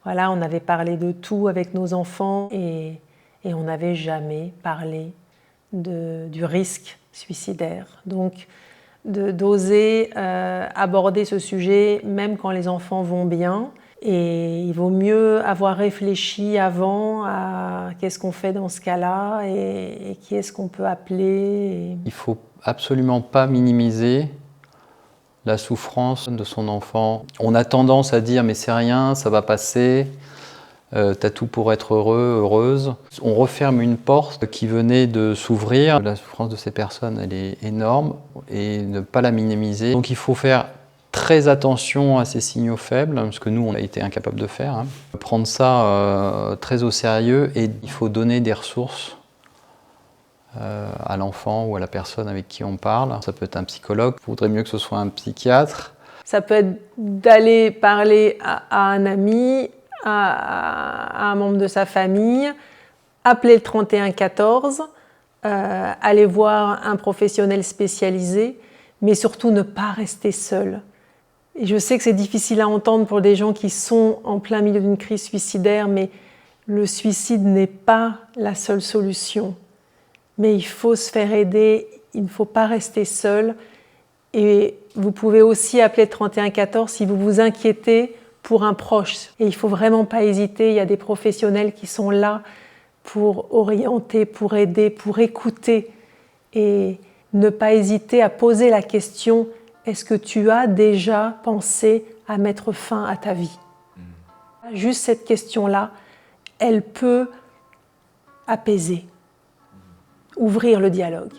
Voilà, on avait parlé de tout avec nos enfants et on n'avait jamais parlé du risque suicidaire. Donc, d'oser aborder ce sujet même quand les enfants vont bien. Et il vaut mieux avoir réfléchi avant à qu'est-ce qu'on fait dans ce cas-là et qui est-ce qu'on peut appeler. Il ne faut absolument pas minimiser la souffrance de son enfant. On a tendance à dire mais c'est rien, ça va passer, t'as tout pour être heureux, heureuse. On referme une porte qui venait de s'ouvrir. La souffrance de ces personnes, elle est énorme et ne pas la minimiser. Donc il faut faire très attention à ces signaux faibles, ce que nous on a été incapables de faire. Prendre ça très au sérieux et il faut donner des ressources à l'enfant ou à la personne avec qui on parle. Ça peut être un psychologue, il faudrait mieux que ce soit un psychiatre. Ça peut être d'aller parler à un ami, à un membre de sa famille, appeler le 3114, aller voir un professionnel spécialisé, mais surtout ne pas rester seul. Et je sais que c'est difficile à entendre pour des gens qui sont en plein milieu d'une crise suicidaire, mais le suicide n'est pas la seule solution. Mais il faut se faire aider, il ne faut pas rester seul. Et vous pouvez aussi appeler 3114 si vous vous inquiétez pour un proche. Et il ne faut vraiment pas hésiter, il y a des professionnels qui sont là pour orienter, pour aider, pour écouter. Et ne pas hésiter à poser la question, est-ce que tu as déjà pensé à mettre fin à ta vie ? Juste cette question-là, elle peut apaiser, ouvrir le dialogue.